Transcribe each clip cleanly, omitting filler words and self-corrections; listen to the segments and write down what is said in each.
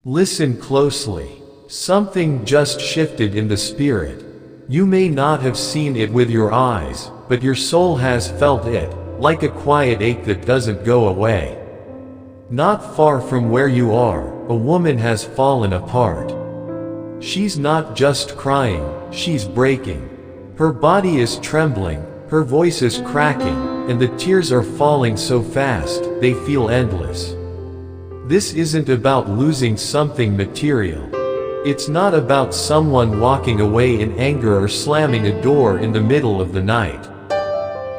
Listen closely. Something just shifted in the spirit. You may not have seen it with your eyes, but your soul has felt it, like a quiet ache that doesn't go away. Not far from where you are, a woman has fallen apart. She's not just crying, she's breaking. Her body is trembling, her voice is cracking, and the tears are falling so fast, they feel endless. This isn't about losing something material. It's not about someone walking away in anger or slamming a door in the middle of the night.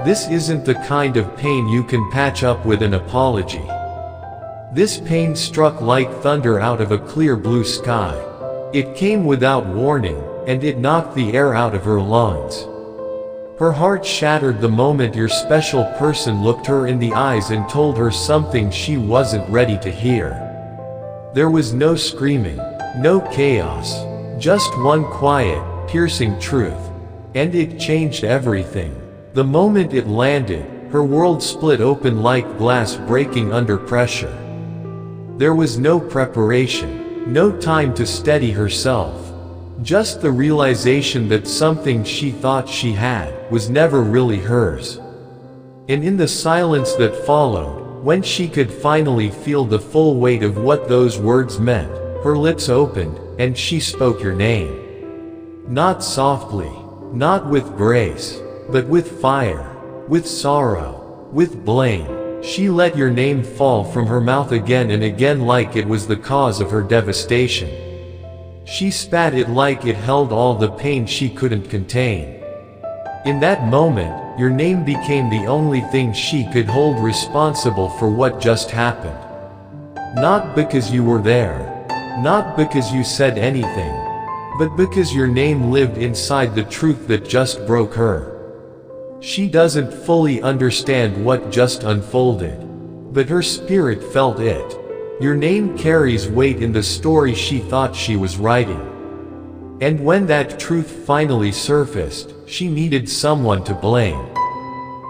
This isn't the kind of pain you can patch up with an apology. This pain struck like thunder out of a clear blue sky. It came without warning, and it knocked the air out of her lungs. Her heart shattered the moment your special person looked her in the eyes and told her something she wasn't ready to hear. There was no screaming, no chaos, just one quiet, piercing truth. And it changed everything. The moment it landed, her world split open like glass breaking under pressure. There was no preparation, no time to steady herself. Just the realization that something she thought she had was never really hers. And in the silence that followed, when she could finally feel the full weight of what those words meant, her lips opened, and she spoke your name. Not softly, not with grace, but with fire, with sorrow, with blame. She let your name fall from her mouth again and again like it was the cause of her devastation. She spat it like it held all the pain she couldn't contain. In that moment, your name became the only thing she could hold responsible for what just happened. Not because you were there, not because you said anything, but because your name lived inside the truth that just broke her. She doesn't fully understand what just unfolded, but her spirit felt it. Your name carries weight in the story she thought she was writing. And when that truth finally surfaced, she needed someone to blame.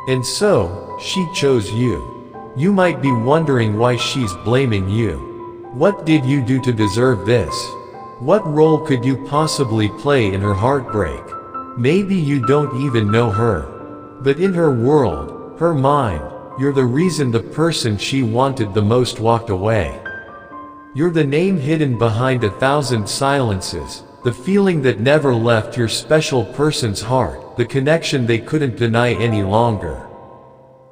And so, she chose you. You might be wondering why she's blaming you. What did you do to deserve this? What role could you possibly play in her heartbreak? Maybe you don't even know her. But in her world, her mind, you're the reason the person she wanted the most walked away. You're the name hidden behind 1,000 silences, the feeling that never left your special person's heart, the connection they couldn't deny any longer.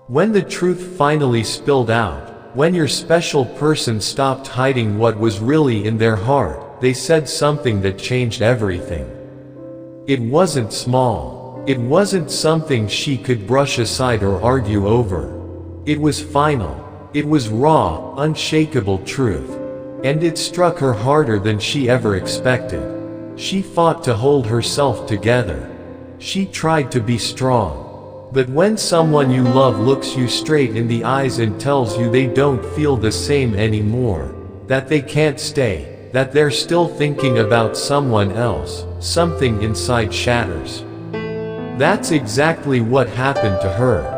When the truth finally spilled out, when your special person stopped hiding what was really in their heart, they said something that changed everything. It wasn't small. It wasn't something she could brush aside or argue over. It was final. It was raw, unshakable truth. And it struck her harder than she ever expected. She fought to hold herself together. She tried to be strong. But when someone you love looks you straight in the eyes and tells you they don't feel the same anymore, that they can't stay, that they're still thinking about someone else, something inside shatters. That's exactly what happened to her.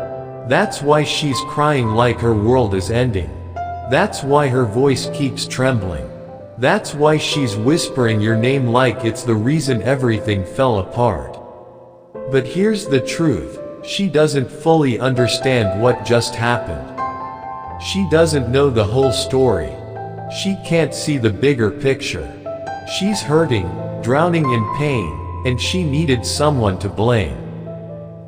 That's why she's crying like her world is ending. That's why her voice keeps trembling. That's why she's whispering your name like it's the reason everything fell apart. But here's the truth, she doesn't fully understand what just happened. She doesn't know the whole story. She can't see the bigger picture. She's hurting, drowning in pain, and she needed someone to blame.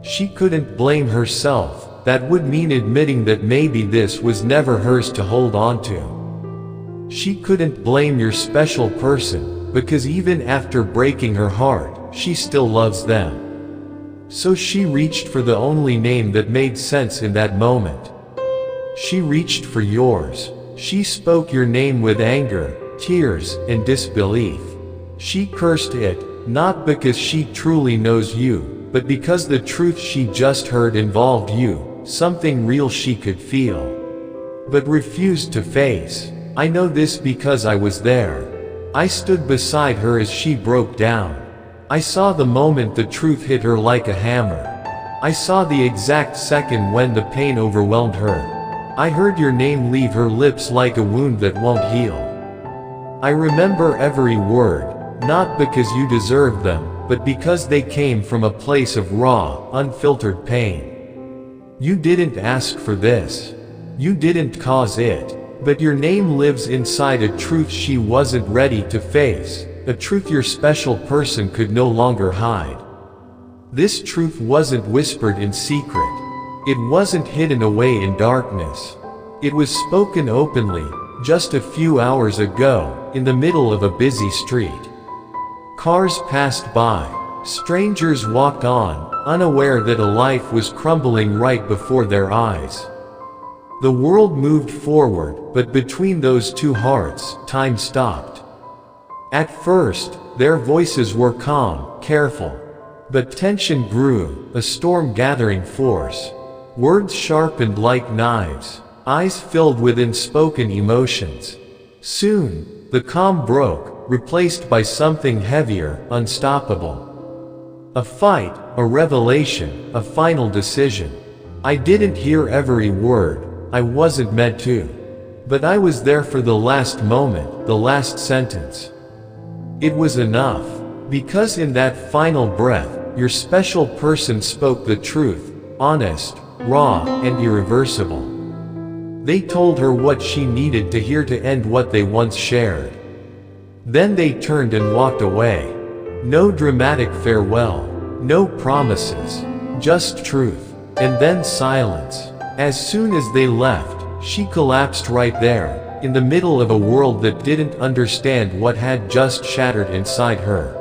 She couldn't blame herself. That would mean admitting that maybe this was never hers to hold on to. She couldn't blame your special person, because even after breaking her heart, she still loves them. So she reached for the only name that made sense in that moment. She reached for yours. She spoke your name with anger, tears, and disbelief. She cursed it, not because she truly knows you, but because the truth she just heard involved you. Something real she could feel, but refused to face. I know this because I was there. I stood beside her as she broke down. I saw the moment the truth hit her like a hammer. I saw the exact second when the pain overwhelmed her. I heard your name leave her lips like a wound that won't heal. I remember every word, not because you deserved them, but because they came from a place of raw, unfiltered pain. You didn't ask for this. You didn't cause it. But your name lives inside a truth she wasn't ready to face, a truth your special person could no longer hide. This truth wasn't whispered in secret. It wasn't hidden away in darkness. It was spoken openly, just a few hours ago, in the middle of a busy street. Cars passed by. Strangers walked on, unaware that a life was crumbling right before their eyes. The world moved forward, but between those two hearts, time stopped. At first, their voices were calm, careful. But tension grew, a storm gathering force. Words sharpened like knives, eyes filled with unspoken emotions. Soon, the calm broke, replaced by something heavier, unstoppable. A fight, a revelation, a final decision. I didn't hear every word. I wasn't meant to. But I was there for the last moment, the last sentence. It was enough. Because in that final breath, your special person spoke the truth, honest, raw, and irreversible. They told her what she needed to hear to end what they once shared. Then they turned and walked away. No dramatic farewell, no promises, just truth, and then silence. As soon as they left, she collapsed right there, in the middle of a world that didn't understand what had just shattered inside her.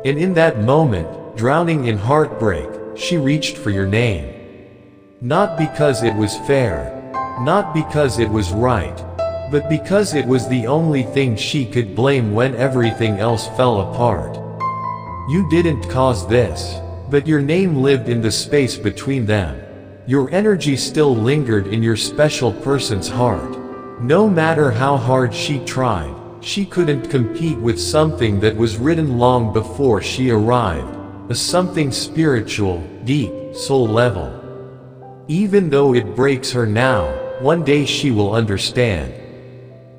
And in that moment, drowning in heartbreak, she reached for your name. Not because it was fair, not because it was right, but because it was the only thing she could blame when everything else fell apart. You didn't cause this, but your name lived in the space between them. Your energy still lingered in your special person's heart. No matter how hard she tried, she couldn't compete with something that was written long before she arrived, a something spiritual, deep, soul level. Even though it breaks her now, one day she will understand.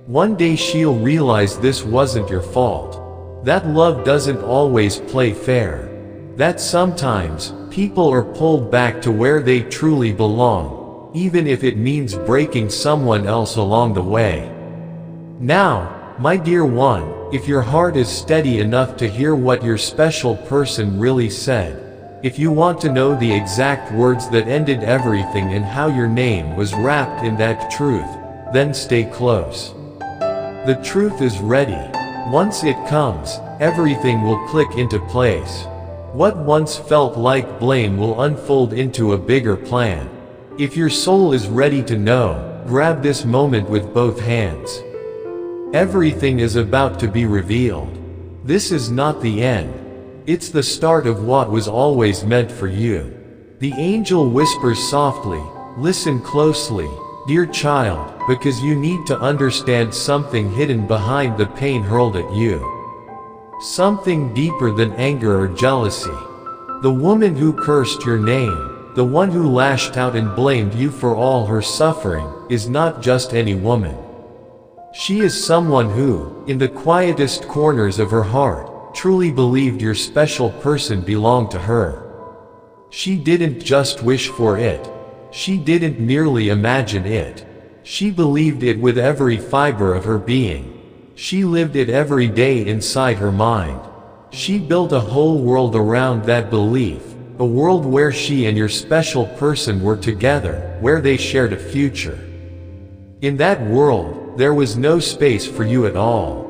One day she'll realize this wasn't your fault. That love doesn't always play fair. That sometimes, people are pulled back to where they truly belong, even if it means breaking someone else along the way. Now, my dear one, if your heart is steady enough to hear what your special person really said, if you want to know the exact words that ended everything and how your name was wrapped in that truth, then stay close. The truth is ready. Once it comes, everything will click into place. What once felt like blame will unfold into a bigger plan. If your soul is ready to know, grab this moment with both hands. Everything is about to be revealed. This is not the end. It's the start of what was always meant for you. The angel whispers softly, "Listen closely, dear child, because you need to understand something hidden behind the pain hurled at you. Something deeper than anger or jealousy. The woman who cursed your name, the one who lashed out and blamed you for all her suffering, is not just any woman. She is someone who, in the quietest corners of her heart, truly believed your special person belonged to her. She didn't just wish for it. She didn't merely imagine it. She believed it with every fiber of her being. She lived it every day inside her mind. She built a whole world around that belief, a world where she and your special person were together, where they shared a future. In that world, there was no space for you at all.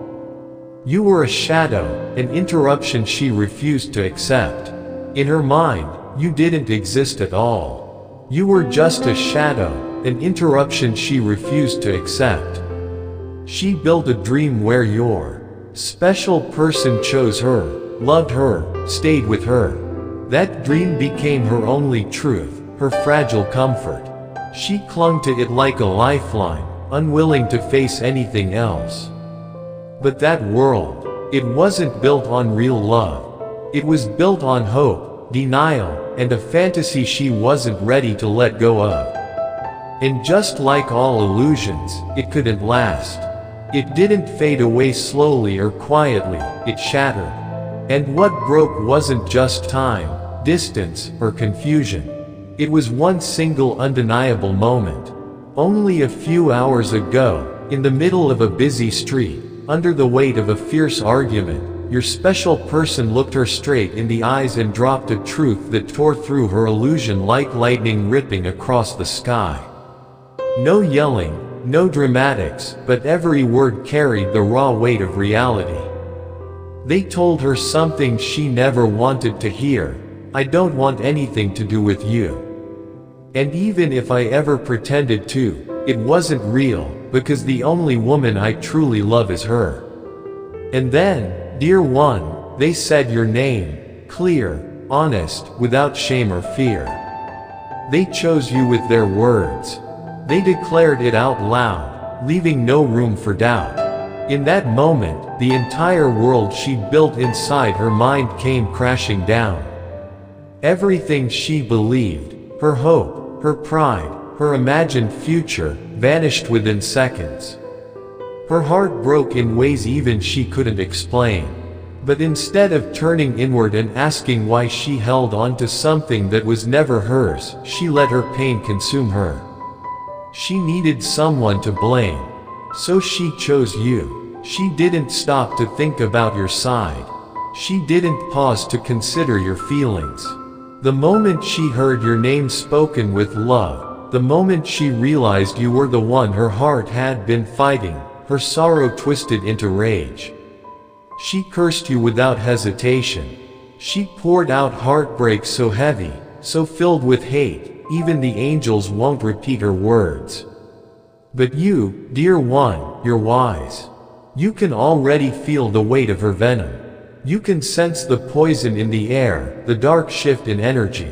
You were a shadow, an interruption she refused to accept. In her mind, you didn't exist at all. You were just a shadow, an interruption she refused to accept. She built a dream where your special person chose her, loved her, stayed with her. That dream became her only truth, her fragile comfort. She clung to it like a lifeline, unwilling to face anything else. But that world, it wasn't built on real love. It was built on hope, denial, and a fantasy she wasn't ready to let go of. And just like all illusions, it couldn't last. It didn't fade away slowly or quietly, it shattered. And what broke wasn't just time, distance, or confusion. It was one single undeniable moment. Only a few hours ago, in the middle of a busy street, under the weight of a fierce argument, your special person looked her straight in the eyes and dropped a truth that tore through her illusion like lightning ripping across the sky. No yelling, no dramatics, but every word carried the raw weight of reality. They told her something she never wanted to hear. I don't want anything to do with you. And even if I ever pretended to, it wasn't real, because the only woman I truly love is her. And then, dear one, they said your name, clear, honest, without shame or fear. They chose you with their words. They declared it out loud, leaving no room for doubt. In that moment, the entire world she built inside her mind came crashing down. Everything she believed, her hope, her pride, her imagined future, vanished within seconds. Her heart broke in ways even she couldn't explain. But instead of turning inward and asking why she held on to something that was never hers, she let her pain consume her. She needed someone to blame. So she chose you. She didn't stop to think about your side. She didn't pause to consider your feelings. The moment she heard your name spoken with love, the moment she realized you were the one her heart had been fighting, her sorrow twisted into rage. She cursed you without hesitation. She poured out heartbreak so heavy, so filled with hate, even the angels won't repeat her words. But you, dear one, you're wise. You can already feel the weight of her venom. You can sense the poison in the air, the dark shift in energy.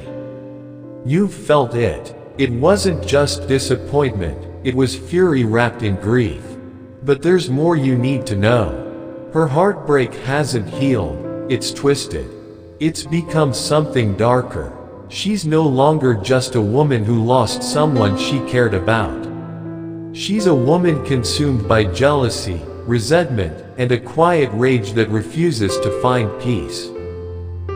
You've felt it. It wasn't just disappointment, it was fury wrapped in grief. But there's more you need to know. Her heartbreak hasn't healed, it's twisted. It's become something darker. She's no longer just a woman who lost someone she cared about. She's a woman consumed by jealousy, resentment, and a quiet rage that refuses to find peace.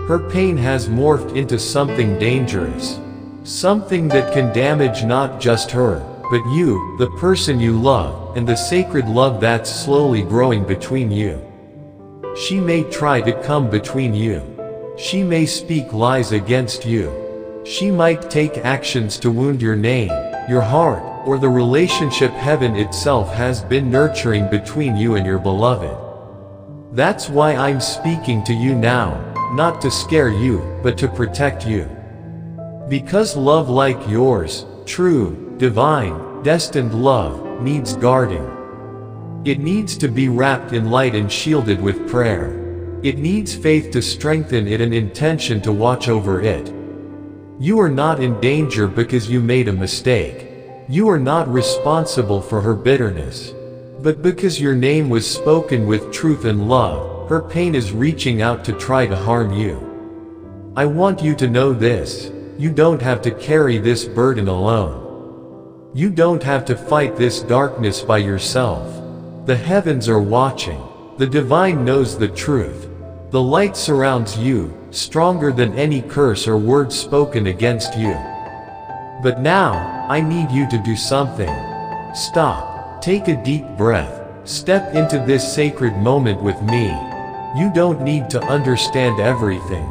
Her pain has morphed into something dangerous. Something that can damage not just her, but you, the person you love, and the sacred love that's slowly growing between you. She may try to come between you. She may speak lies against you. She might take actions to wound your name, your heart, or the relationship heaven itself has been nurturing between you and your beloved. That's why I'm speaking to you now, not to scare you, but to protect you. Because love like yours, true, divine, destined love, needs guarding. It needs to be wrapped in light and shielded with prayer. It needs faith to strengthen it and intention to watch over it. You are not in danger because you made a mistake. You are not responsible for her bitterness. But because your name was spoken with truth and love, her pain is reaching out to try to harm you. I want you to know this. You don't have to carry this burden alone. You don't have to fight this darkness by yourself. The heavens are watching. The divine knows the truth. The light surrounds you, stronger than any curse or word spoken against you. But now, I need you to do something. Stop. Take a deep breath. Step into this sacred moment with me. You don't need to understand everything.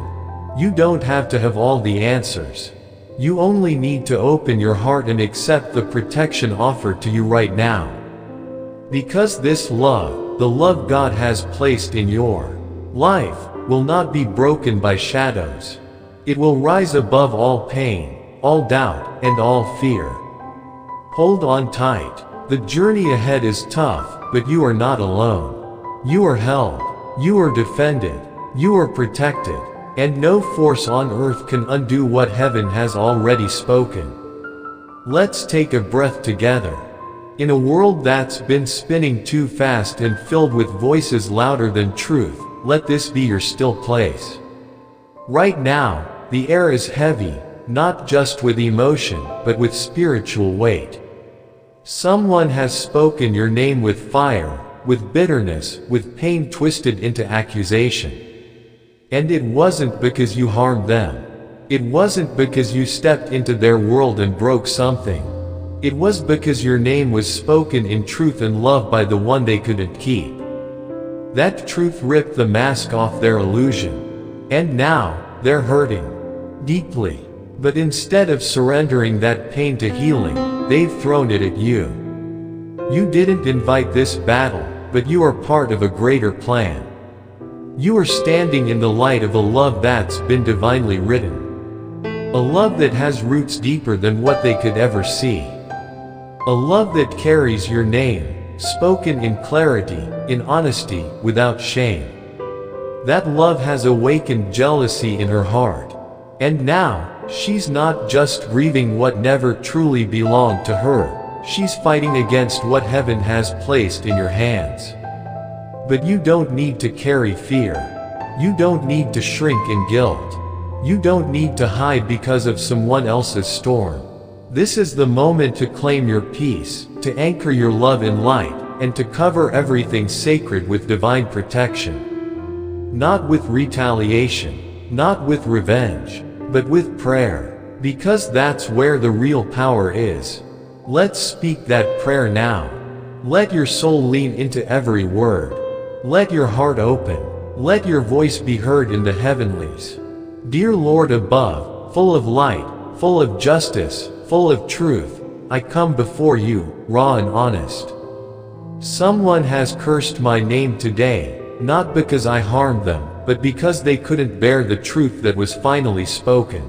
You don't have to have all the answers. You only need to open your heart and accept the protection offered to you right now. Because this love, the love God has placed in your life, will not be broken by shadows. It will rise above all pain, all doubt, and all fear. Hold on tight. The journey ahead is tough, but you are not alone. You are held. You are defended. You are protected. And no force on earth can undo what heaven has already spoken. Let's take a breath together. In a world that's been spinning too fast and filled with voices louder than truth, let this be your still place. Right now, the air is heavy, not just with emotion, but with spiritual weight. Someone has spoken your name with fire, with bitterness, with pain twisted into accusation. And it wasn't because you harmed them. It wasn't because you stepped into their world and broke something. It was because your name was spoken in truth and love by the one they couldn't keep. That truth ripped the mask off their illusion. And now, they're hurting. Deeply. But instead of surrendering that pain to healing, they've thrown it at you. You didn't invite this battle, but you are part of a greater plan. You are standing in the light of a love that's been divinely written. A love that has roots deeper than what they could ever see. A love that carries your name, spoken in clarity, in honesty, without shame. That love has awakened jealousy in her heart. And now, she's not just grieving what never truly belonged to her, she's fighting against what heaven has placed in your hands. But you don't need to carry fear. You don't need to shrink in guilt. You don't need to hide because of someone else's storm. This is the moment to claim your peace, to anchor your love in light, and to cover everything sacred with divine protection. Not with retaliation, not with revenge, but with prayer. Because that's where the real power is. Let's speak that prayer now. Let your soul lean into every word. Let your heart open. Let your voice be heard in the heavenlies. Dear Lord above, full of light, full of justice, full of truth, I come before you, raw and honest. Someone has cursed my name today, not because I harmed them, but because they couldn't bear the truth that was finally spoken.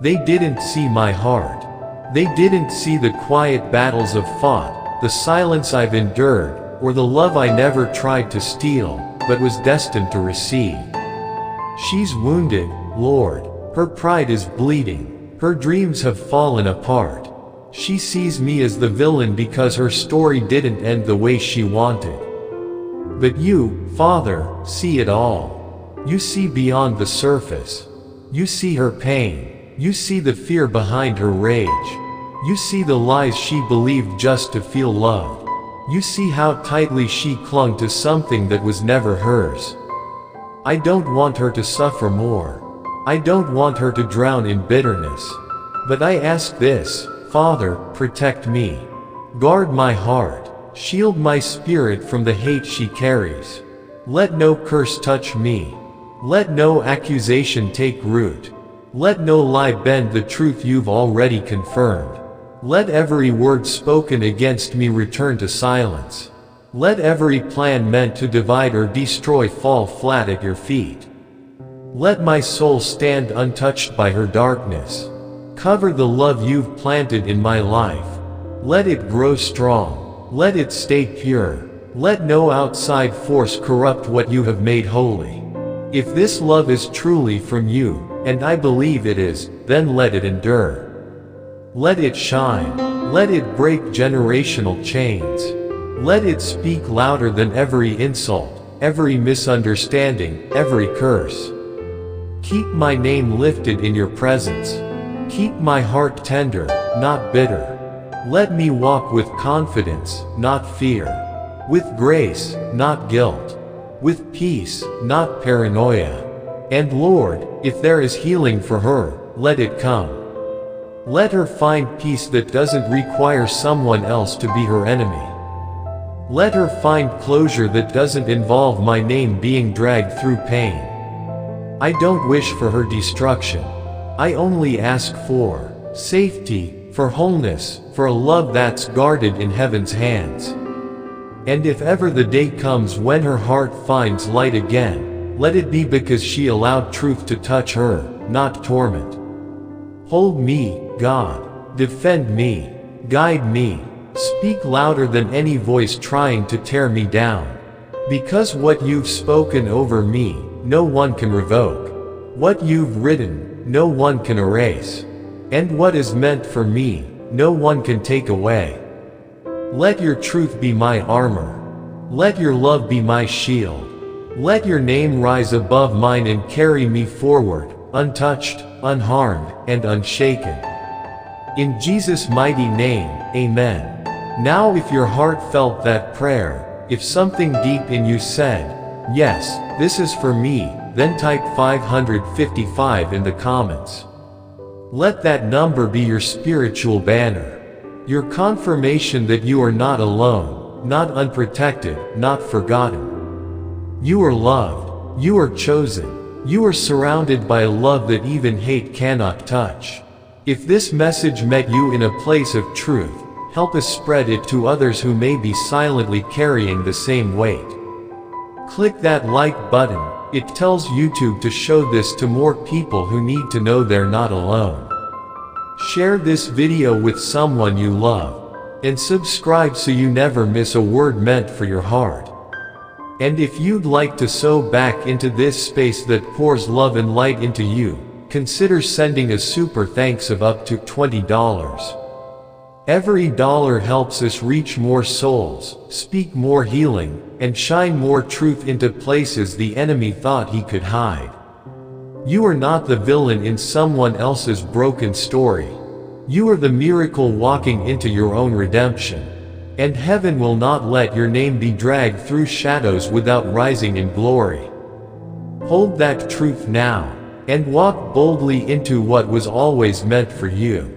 They didn't see my heart. They didn't see the quiet battles I've fought, the silence I've endured, or the love I never tried to steal, but was destined to receive. She's wounded, Lord. Her pride is bleeding. Her dreams have fallen apart. She sees me as the villain because her story didn't end the way she wanted. But you, Father, see it all. You see beyond the surface. You see her pain. You see the fear behind her rage. You see the lies she believed just to feel loved. You see how tightly she clung to something that was never hers. I don't want her to suffer more. I don't want her to drown in bitterness. But I ask this, Father, protect me. Guard my heart. Shield my spirit from the hate she carries. Let no curse touch me. Let no accusation take root. Let no lie bend the truth you've already confirmed. Let every word spoken against me return to silence. Let every plan meant to divide or destroy fall flat at your feet. Let my soul stand untouched by her darkness. Cover the love you've planted in my life. Let it grow strong. Let it stay pure. Let no outside force corrupt what you have made holy. If this love is truly from you, and I believe it is, then let it endure. Let it shine. Let it break generational chains. Let it speak louder than every insult, every misunderstanding, every curse. Keep my name lifted in your presence. Keep my heart tender, not bitter. Let me walk with confidence, not fear. With grace, not guilt. With peace, not paranoia. And Lord, if there is healing for her, let it come. Let her find peace that doesn't require someone else to be her enemy. Let her find closure that doesn't involve my name being dragged through pain. I don't wish for her destruction. I only ask for safety, for wholeness, for a love that's guarded in heaven's hands. And if ever the day comes when her heart finds light again, let it be because she allowed truth to touch her, not torment. Hold me, God. Defend me. Guide me. Speak louder than any voice trying to tear me down. Because what you've spoken over me, no one can revoke. What you've written, no one can erase. And what is meant for me, no one can take away. Let your truth be my armor. Let your love be my shield. Let your name rise above mine and carry me forward, untouched, unharmed, and unshaken. In Jesus' mighty name, amen. Now if your heart felt that prayer, If something deep in you said, "Yes, this is for me," then type 555 in the comments. Let that number be your spiritual banner. Your confirmation that you are not alone, not unprotected, not forgotten. You are loved. You are chosen. You are surrounded by a love that even hate cannot touch. If this message met you in a place of truth, help us spread it to others who may be silently carrying the same weight. Click that like button. It tells YouTube to show this to more people who need to know they're not alone. Share this video with someone you love, and subscribe so you never miss a word meant for your heart. And if you'd like to sow back into this space that pours love and light into you, consider sending a super thanks of up to $20. Every dollar helps us reach more souls, speak more healing, and shine more truth into places the enemy thought he could hide. You are not the villain in someone else's broken story. You are the miracle walking into your own redemption. And heaven will not let your name be dragged through shadows without rising in glory. Hold that truth now, and walk boldly into what was always meant for you.